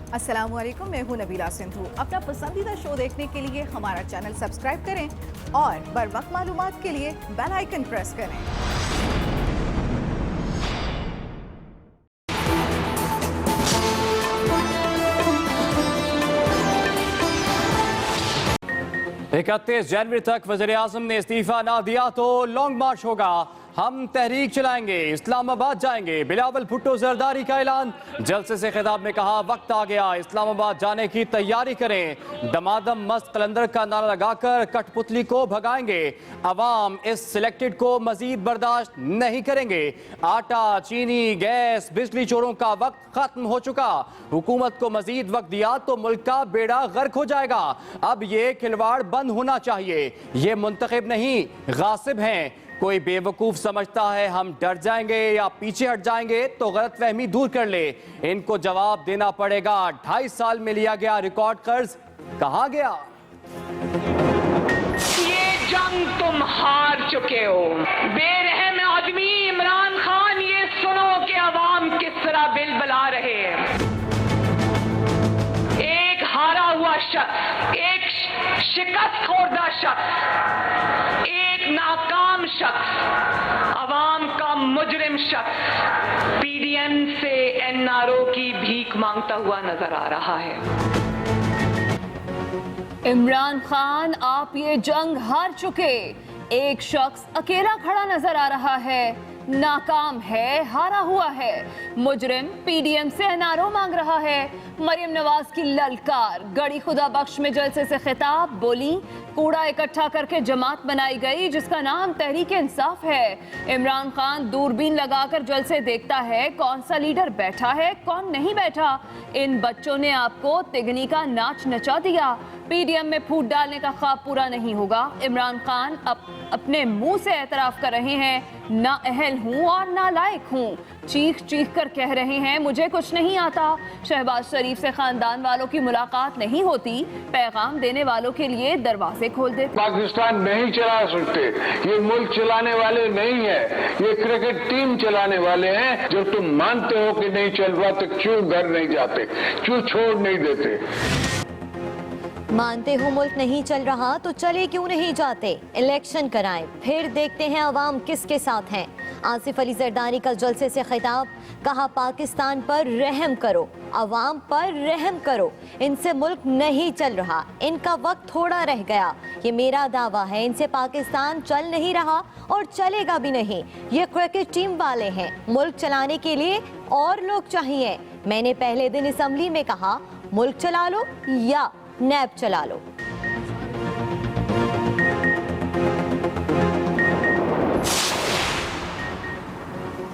अस्सलामुअलैकुम, मैं हूं नबीला सिंधु। अपना पसंदीदा शो देखने के लिए हमारा चैनल सब्सक्राइब करें और बर वक्त मालूमात के लिए बेल आइकन प्रेस करें। इकतीस जनवरी तक वज़ीर आज़म ने इस्तीफा ना दिया तो लॉन्ग मार्च होगा। हम तहरीक चलाएंगे, इस्लामाबाद जाएंगे। बिलावल भुट्टो जरदारी का ऐलान। जलसे से खिताब में कहा, वक्त आ गया, इस्लामाबाद जाने की तैयारी करें। दमादम मस्त कलंदर का नारा लगाकर कठपुतली को भगाएंगे। अवाम इस सिलेक्टेड को मजीद बर्दाश्त नहीं करेंगे। आटा, चीनी, गैस, बिजली चोरों का वक्त खत्म हो चुका। हुकूमत को मजीद वक्त दिया तो मुल्क का बेड़ा गर्क हो जाएगा। अब ये खिलवाड़ बंद होना चाहिए। ये मुंतखब नहीं, गासिब हैं। कोई बेवकूफ समझता है हम डर जाएंगे या पीछे हट जाएंगे तो गलतफहमी दूर कर ले। इनको जवाब देना पड़ेगा। 2.5 साल में लिया गया रिकॉर्ड कर्ज कहां गया? ये जंग तुम हार चुके हो। बेरहम आदमी इमरान खान, ये सुनो कि अवाम किस तरह बिल बुला रहे हैं। एक हारा हुआ शख्स, एक शिकस्त खोरदा शख्स, एक नाकाम शख्स, अवाम का मुजरिम शख्स पीडीएम से एनआरओ की भीख मांगता हुआ नजर आ रहा है। इमरान खान, आप ये जंग हार चुके। एक शख्स अकेला खड़ा नजर आ रहा है, नाकाम है, हारा हुआ है। मुजरिम पीडीएम से एनआरओ मांग रहा है। मरियम नवाज की ललकार। गड़ी खुदा बख्श में जलसे से खिताब, बोली कूड़ा इकट्ठा करके जमात बनाई गई जिसका नाम तहरीक इंसाफ है। इमरान खान दूरबीन लगाकर जलसे देखता है कौन सा लीडर बैठा है, कौन नहीं बैठा। इन बच्चों ने आपको तिगनी का नाच नचा दिया। पीडीएम में फूट डालने का ख्वाब पूरा नहीं होगा। इमरान खान अपने मुंह से एतराफ कर रहे हैं, ना अहल हूँ और ना लायक हूँ। चीख चीख कर कह रहे हैं मुझे कुछ नहीं आता। शहबाज शरीफ से खानदान वालों की मुलाकात नहीं होती। पैगाम देने वालों के लिए दरवाजे खोल देते। पाकिस्तान नहीं चला सकते, ये मुल्क चलाने वाले नहीं है, ये क्रिकेट टीम चलाने वाले हैं। जब तुम मानते हो कि नहीं चल रहा तो क्यों घर नहीं जाते, क्यों छोड़ नहीं देते? मानते हो मुल्क नहीं चल रहा तो चले क्यों नहीं जाते? इलेक्शन कराएं, फिर देखते हैं अवाम किसके साथ हैं। आसिफ अली जरदारी का जलसे से खिताब, कहा पाकिस्तान पर रहम करो, अवाम पर रहम करो। इनसे मुल्क नहीं चल रहा, इनका वक्त थोड़ा रह गया। ये मेरा दावा है, इनसे पाकिस्तान चल नहीं रहा और चलेगा भी नहीं। ये क्रिकेट टीम वाले हैं, मुल्क चलाने के लिए और लोग चाहिए। मैंने पहले दिन असम्बली में कहा मुल्क चला लो या नैब चला लो।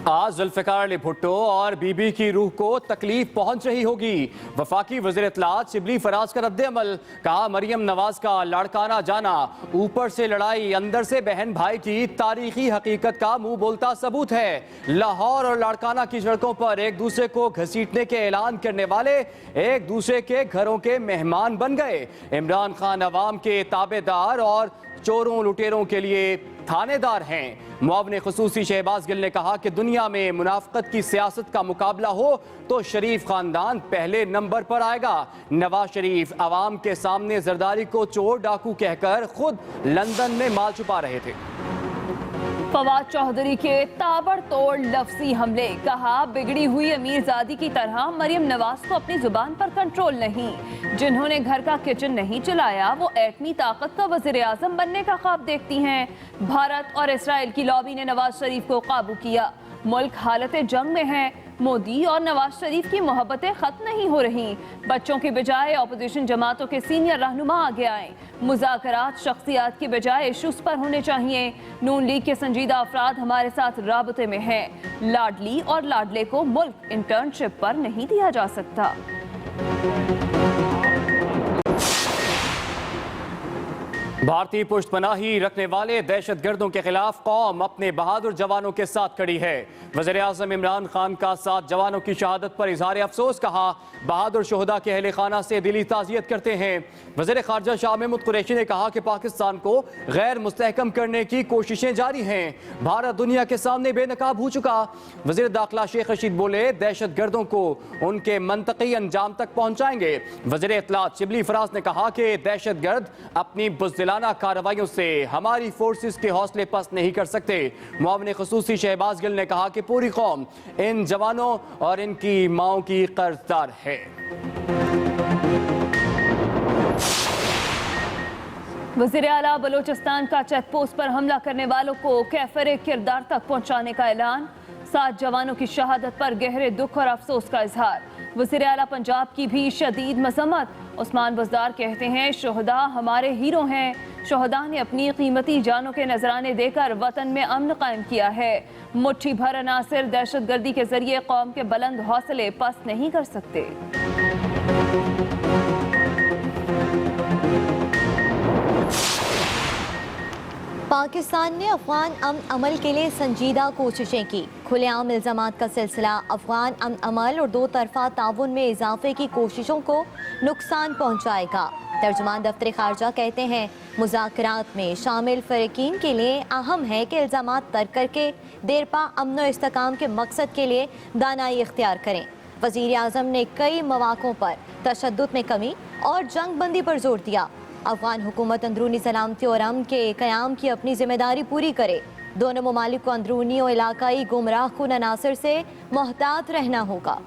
आज जुल्फ़िकार अली भुट्टो और बीबी की रूह को तकलीफ पहुंच रही होगी। वफाकी वज़ीर इत्तलात शिबली फराज का रद्द-ए-अमल, कहा मरियम नवाज का लाड़काना जाना ऊपर से लड़ाई अंदर से बहन भाई की तारीखी हकीकत का मुंह बोलता सबूत है। लाहौर और लाड़काना की सड़कों पर एक दूसरे को घसीटने के ऐलान करने वाले एक दूसरे के घरों के मेहमान बन गए। इमरान खान अवाम के ताबेदार और चोरों लुटेरों के लिए थानेदार हैं। मुआवने खुसूसी शहबाज गिल ने कहा कि दुनिया में मुनाफकत की सियासत का मुकाबला हो तो शरीफ खानदान पहले नंबर पर आएगा। नवाज शरीफ अवाम के सामने जरदारी को चोर डाकू कहकर खुद लंदन में माल छुपा रहे थे। फवाद चौधरी के ताबड़तोड़ लफ्जी हमले, कहा बिगड़ी हुई अमीरजादी की तरह मरियम नवाज को अपनी जुबान पर कंट्रोल नहीं। जिन्होंने घर का किचन नहीं चलाया वो एटमी ताकत का वजीर आजम बनने का ख्वाब देखती हैं। भारत और इसराइल की लॉबी ने नवाज शरीफ को काबू किया। मुल्क हालत जंग में है। मोदी और नवाज शरीफ की मोहब्बतें खत्म नहीं हो रही। बच्चों के बजाय अपोजिशन जमातों के सीनियर रहनुमा आगे आए। मुज़ाकरात शख्सियात की बजाय इशूज पर होने चाहिए। नून लीग के संजीदा अफराद हमारे साथ राबते में हैं। लाडली और लाडले को मुल्क इंटर्नशिप पर नहीं दिया जा सकता। भारतीय पुष्तपनाही रखने वाले दहशतगर्दों के खिलाफ कौम अपने बहादुर जवानों के साथ खड़ी है। वज़ीर आज़म इमरान खान का 7 जवानों की शहादत पर इजहार अफसोस, कहा बहादुर शोहदा के अहले खाना से दिली ताज़ियत करते हैं। वज़ीर ख़ारजा शाह महमूद कुरैशी ने कहा कि पाकिस्तान को गैर मुस्तहकम करने की कोशिशें जारी हैं, भारत दुनिया के सामने बेनकाब हो चुका। वज़ीर दाखिला शेख रशीद बोले दहशतगर्दों को उनके मंतकी अंजाम तक पहुँचाएंगे। वज़ीर इत्तलात शिबली फराज ने कहा कि दहशतगर्द अपनी बुज़दिलाना कार्रवाइयों से हमारी फोर्सेस के हौसले पस्त नहीं कर सकते। मुआविन ख़ुसूसी शहबाज गिल ने कहा कि पूरी कौम इन जवानों और इनकी माओं की कर्जदार है। वज़ीर आला बलोचिस्तान का चेक पोस्ट पर हमला करने वालों को कैफरे किरदार तक पहुंचाने का ऐलान। 7 जवानों की शहादत पर गहरे दुख और अफसोस का इजहार। वज़ीर आला पंजाब की भी शदीद मजम्मत। उस्मान बुज़दार कहते हैं शोहदा हमारे हीरो हैं। शोहदा ने अपनी कीमती जानों के नजराने देकर वतन में अमन कायम किया है। मुट्ठी भर अनासिर दहशतगर्दी के जरिए कौम के बुलंद हौसले पस्त नहीं कर सकते। पाकिस्तान ने अफगान अमन अमल के लिए संजीदा कोशिशें की। खुलेआम इल्ज़ामात का सिलसिला अफगान अमन अमल और 2 तरफ़ा ताउन में इजाफे की कोशिशों को नुकसान पहुँचाएगा। तर्जुमान दफ्तर खारजा कहते हैं मुज़ाकरात में शामिल फ़रीक़ीन के लिए अहम है कि इल्ज़ामात तर्क करके देरपा अमन व इस्तेकाम के मकसद के लिए दानाई इख्तियार करें। वज़ीर आज़म ने कई मौक़ों पर तशद्दुद में कमी और जंग बंदी पर जोर दिया। अफगान हुकूमत अंदरूनी सलामती और अमन के क़याम की अपनी जिम्मेदारी पूरी करे। दोनों ममालिक को अंदरूनी और इलाकाई गुमराह कुन अनासर से मोहतात रहना होगा।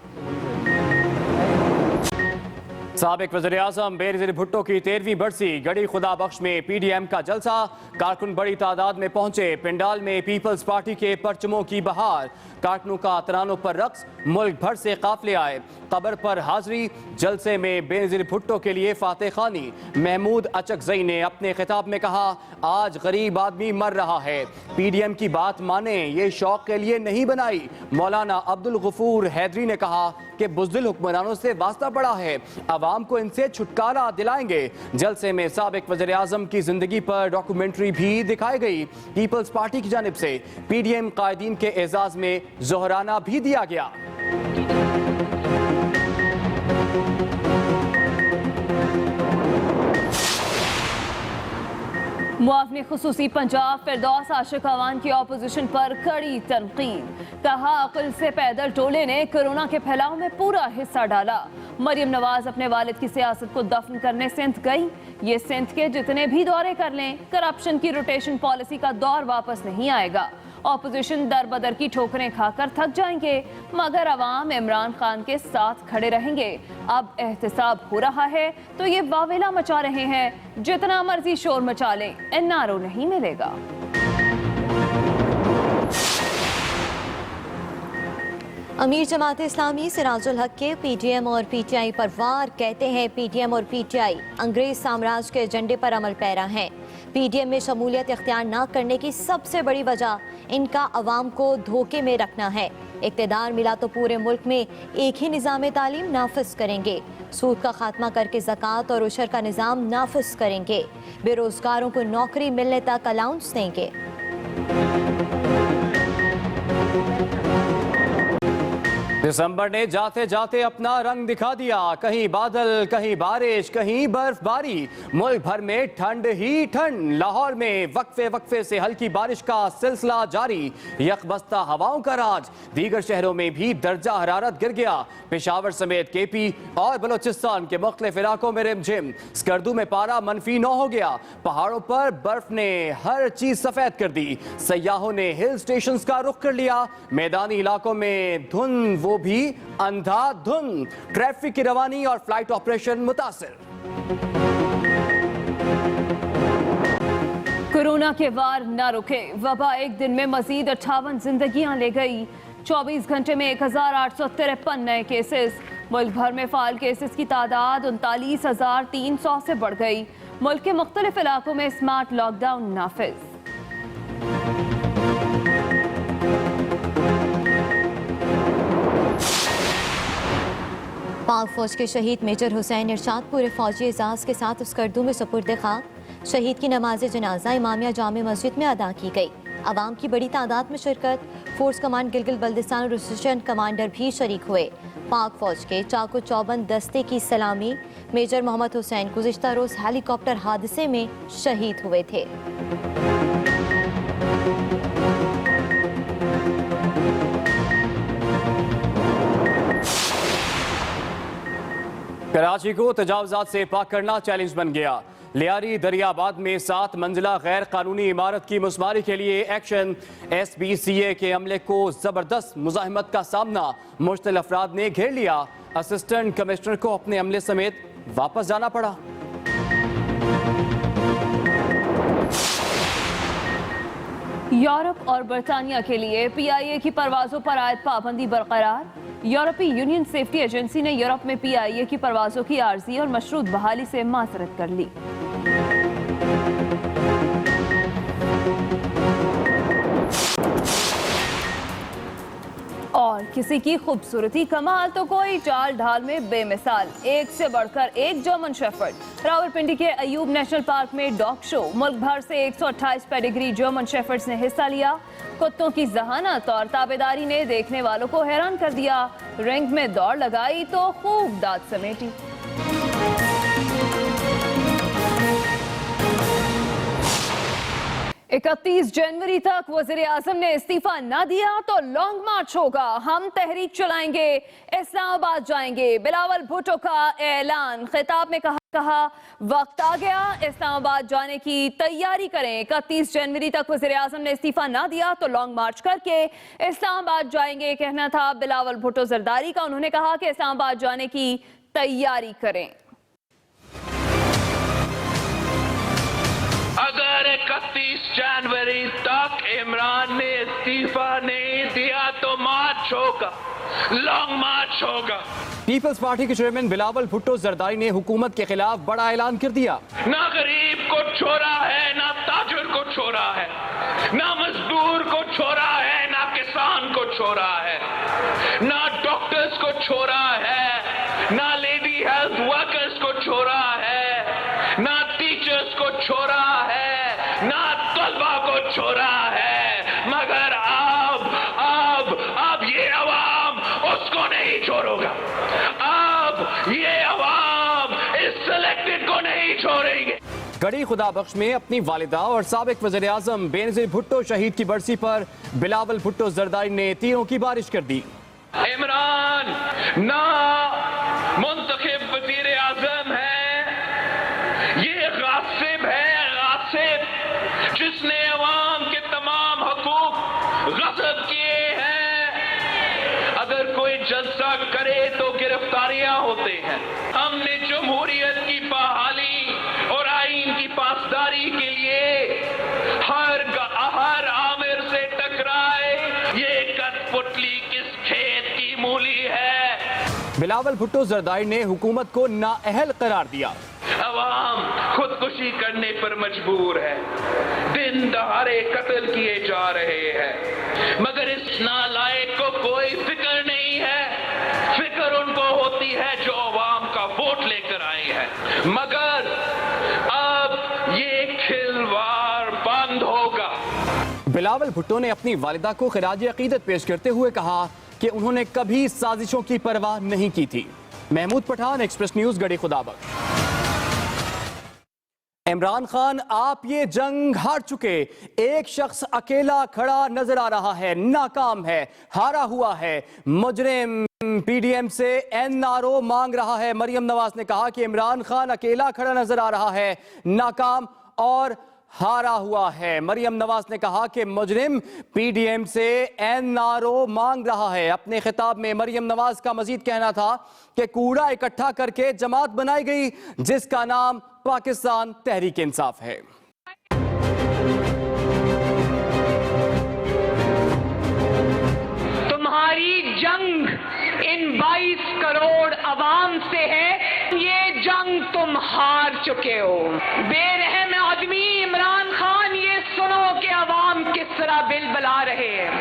साबिक वज़ीर आज़म बेनज़ीर भुट्टो की 13वीं बरसी गढ़ी खुदा बख्श में PDM का जलसा। कारकुन बड़ी तादाद में पहुंचे। पिंडाल में पीपल्स पार्टी के परचमों की बहार। कारकुनों का तरानों पर रक्स। मुल्क भर से काफिले आए। कब्र पर हाजिरी। जलसे में बेनज़ीर भुट्टो के लिए फातह खानी। महमूद अचकज़ई ने अपने खिताब में कहा आज गरीब आदमी मर रहा है। PDM की बात माने, ये शौक के लिए नहीं बनाई। मौलाना अब्दुल गफूर हैदरी ने कहा कि बुज़दिल हुक्मरानों से वास्ता पड़ा है, आवाम को इनसे छुटकारा दिलाएंगे। जलसे में साबिक वज़ीर आज़म की जिंदगी पर डॉक्यूमेंट्री भी दिखाई गई। पीपल्स पार्टी की जानिब से PDM कायदीन के एजाज में जोहराना भी दिया गया। मुआविन ख़ुसूसी पंजाब फिरदौस आशिक अवान की अपोजिशन पर कड़ी तनकीद। कहा अक्ल से पैदल टोले ने कोरोना के फैलाव में पूरा हिस्सा डाला। मरियम नवाज अपने वालिद की सियासत को दफन करने सिंध गई। ये सिंध के जितने भी दौरे कर लें, करप्शन की रोटेशन पॉलिसी का दौर वापस नहीं आएगा। ऑपोजिशन दर बदर की ठोकरें खाकर थक जाएंगे, मगर अवाम इमरान खान के साथ खड़े रहेंगे। अब एहतसाब हो रहा है तो ये वावेला मचा रहे हैं। जितना मर्जी शोर मचा लें, एनआरओ नहीं मिलेगा। अमीर जमात इस्लामी सिराजुल हक के PTM और PTI पर वार। कहते हैं PTM और PTI अंग्रेज साम्राज्य के एजेंडे पर अमल पैरा हैं। PTM में शमूलियत इख्तियार न करने की सबसे बड़ी वजह इनका अवाम को धोखे में रखना है। इक़्तिदार मिला तो पूरे मुल्क में एक ही निज़ाम तालीम नाफिज करेंगे। सूद का खात्मा करके ज़कात और उशर का निज़ाम नाफिज करेंगे। बेरोज़गारों को नौकरी मिलने तक अलाउंस देंगे। दिसंबर ने जाते जाते अपना रंग दिखा दिया। कहीं बादल, कहीं बारिश, कहीं बर्फबारी। मुल्क भर में ठंड ही ठंड। लाहौर में वक्फे वक्फे से हल्की बारिश का सिलसिला जारी। यकबस्ता हवाओं का राज। दीगर शहरों में भी दर्जा हरारत गिर गया। पेशावर समेत KP और बलोचिस्तान के मुख्तलिफ इलाकों में रिमझिम। स्कर्दू में पारा -9 हो गया। पहाड़ों पर बर्फ ने हर चीज सफेद कर दी। सयाहों ने हिल स्टेशंस का रुख कर लिया। मैदानी इलाकों में धुंध, वो भी अंधाधुंध। ट्रैफिक की रवानी और फ्लाइट ऑपरेशन मुतासिर। कोरोना के वार न रुके। वबा एक दिन में मजीद 58 जिंदगियां ले गई। 24 घंटे में 1853 नए केसेस। मुल्क भर में फाल केसेस की तादाद 39,300 से बढ़ गई। मुल्क के मुख्तलिफ इलाकों में स्मार्ट लॉकडाउन नाफिज। पाक फौज के शहीद मेजर हुसैन इरशाद पूरे फौजी एजाज के साथ स्कर्दू में सुपुर्द खाक। शहीद की नमाज जनाजा इमामिया जामे मस्जिद में अदा की गई। अवाम की बड़ी तादाद में शिरकत। फोर्स कमांड गिलगित बल्दिस्तान और असिस्टेंट कमांडर भी शरीक हुए। पाक फौज के चाको चौबंद दस्ते की सलामी मेजर मोहम्मद हुसैन गुज़िश्ता रोज हेलीकॉप्टर हादसे में शहीद हुए थे। कराची को तजावजात से पाक करना चैलेंज बन गया। लियारी दरियाबाद में 7 मंजिला गैर कानूनी इमारत की मुसमारी के लिए एक्शन। SBCA के अमले को जबरदस्त मुजाहिमत का सामना। मुश्तिल अफराद ने घेर लिया। असिस्टेंट कमिश्नर को अपने अमले समेत वापस जाना पड़ा। यूरोप और बरतानिया के लिए PIA की परवाजों पर आयद पाबंदी बरकरार। यूरोपीय यूनियन सेफ्टी एजेंसी ने यूरोप में PIA की परवाजों की आर्जी और मशरूत बहाली से माजरत कर ली। और किसी की खूबसूरती कमाल तो कोई चाल ढाल में बेमिसाल। एक से बढ़कर एक जर्मन शेफर्ड। रावलपिंडी के अयूब नेशनल पार्क में डॉग शो। मुल्क भर से 128 पेडिग्री जर्मन शेफर्ड्स ने हिस्सा लिया। कुत्तों की जहानत और ताबेदारी ने देखने वालों को हैरान कर दिया। रिंग में दौड़ लगाई तो खूब दाद समेटी। 31 जनवरी तक वज़ीर आज़म ने इस्तीफा ना दिया तो लॉन्ग मार्च होगा। हम तहरीक चलाएंगे, इस्लामाबाद जाएंगे। बिलावल भुट्टो का ऐलान। खिताब में कहा वक्त आ गया, इस्लामाबाद जाने की तैयारी करें। 31 जनवरी तक वज़ीर आज़म ने इस्तीफा ना दिया तो लॉन्ग मार्च करके इस्लामाबाद जाएंगे, कहना था बिलावल भुट्टो जरदारी का। उन्होंने कहा कि इस्लामाबाद जाने की तैयारी करें। अगर 31 जनवरी तक इमरान ने इस्तीफा नहीं दिया तो मार्च होगा, लॉन्ग मार्च होगा। पीपल्स पार्टी के चेयरमैन बिलावल भुट्टो जरदारी ने हुकूमत के खिलाफ बड़ा ऐलान कर दिया। ना गरीब को छोड़ा है, ना ताजुर को छोड़ा है, ना मजदूर को छोड़ा है, ना किसान को छोड़ा है, ना डॉक्टर्स को छोड़ा है, ना लेडी हेल्थ वर्कर्स को छोड़ा है, ना टीचर्स को छोड़ा है, ना तलबा को छोड़ा है। मगर अब ये अवाम उसको नहीं छोड़ेगा। अब ये अवाम इस सिलेक्टेड को नहीं छोड़ेंगे। गड़ी खुदा बख्श में अपनी वालिदा और साबिक वज़ीर आज़म बेनज़ीर भुट्टो शहीद की बरसी पर बिलावल भुट्टो जरदारी ने तीरों की बारिश कर दी। इमरान ना मुंतखब वज़ीर आज़म है, ये गासिब है, गासिब जिसने अवाम के तमाम हकूक गस्ब किए हैं। अगर कोई जलसा करे तो गिरफ्तारियां होते हैं। हमने जमहूरियत की बहाली और आईन की पासदारी के लिए हर आमिर से टकराए। ये कठपुतली किस खेत की मूली है। बिलावल भुट्टो जरदारी ने हुकूमत को नाअहल करार दिया। अवाम खुदकुशी करने पर मजबूर है, दिन दहाड़े कत्ल किए जा रहे हैं, मगर इस नालायक को कोई फिक्र नहीं है। फिक्र उनको होती है जो अवाम का वोट लेकर आए हैं। मगर अब ये खिलवाड़ बंद होगा। बिलावल भुट्टो ने अपनी वालिदा को खिराज अकीदत पेश करते हुए कहा कि उन्होंने कभी साजिशों की परवाह नहीं की थी। महमूद पठान, एक्सप्रेस न्यूज, गड़ी खुदाबख्श। इमरान खान, आप ये जंग हार चुके। एक शख्स अकेला खड़ा नजर आ रहा है, नाकाम है, हारा हुआ है। मुजरिम PDM से NRO मांग रहा है। मरियम नवाज ने कहा कि इमरान खान अकेला खड़ा नजर आ रहा है, नाकाम और हारा हुआ है। मरियम नवाज ने कहा कि मुजरिम PDM से NRO मांग रहा है। अपने खिताब में मरियम नवाज का मजीद कहना था कि कूड़ा इकट्ठा करके जमात बनाई गई जिसका नाम पाकिस्तान तहरीक इंसाफ है। तुम्हारी जंग इन 22 करोड़ अवाम से है। ये जंग तुम हार चुके हो। बेरहम आदमी इमरान खान, ये सुनो कि अवाम किस तरह बिलबला रहे हैं।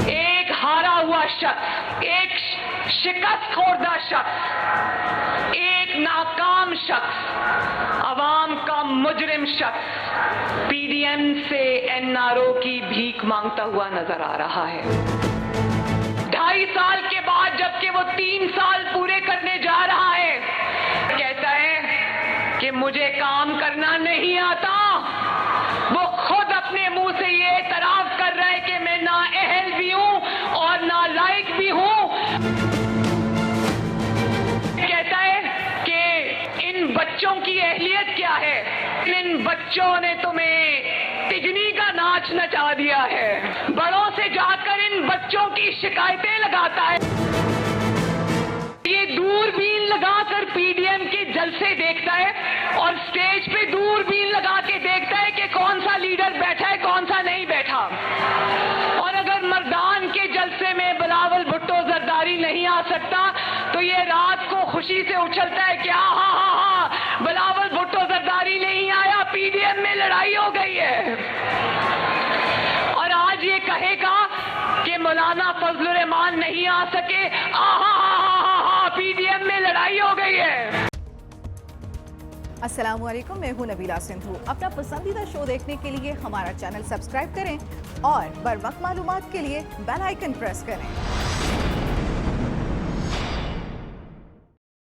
एक हारा हुआ शख्स, एक शिकस्त खोरदा शख्स, एक नाकाम शख्स, अवाम का मुजरिम शख्स पीडीएम से एनआरओ की भीख मांगता हुआ नजर आ रहा है। 2.5 साल के बाद जबकि वो 3 साल पूरे करने जा रहा है, कहता है कि मुझे काम करना नहीं आता। वो खुद अपने मुंह से ये एतराफ कर रहा है कि मैं ना अहल भी हूं और ना लायक भी हूं। कहता है कि इन बच्चों की अहलियत क्या है, इन बच्चों ने तुम्हें तिजनी का नाच नचा दिया है। बड़ों से जाकर इन बच्चों की शिकायतें लगाता है। ये दूरबीन लगाकर पीडीएम के जलसे देखता है और स्टेज पे दूरबीन लगा के देखता है कि कौन सा लीडर बैठा है, कौन सा नहीं बैठा। और अगर मर्दान के जलसे में बिलावल भुट्टो जरदारी नहीं आ सकता तो ये रात को खुशी से उछलता है कि हाँ, बिलावल भुट्टो जरदारी नहीं आया, पीडीएम में लड़ाई हो गई है। और आज ये कहेगा कि मौलाना फजलुर रहमान नहीं आ सके, पीडीएम में लड़ाई हो गई है। अस्सलामुअलैकुम, मैं हूं नबीला सिंधु। अपना पसंदीदा शो देखने के लिए हमारा चैनल सब्सक्राइब करें और बर वक्त मालूमात के लिए बेल आइकन प्रेस करें।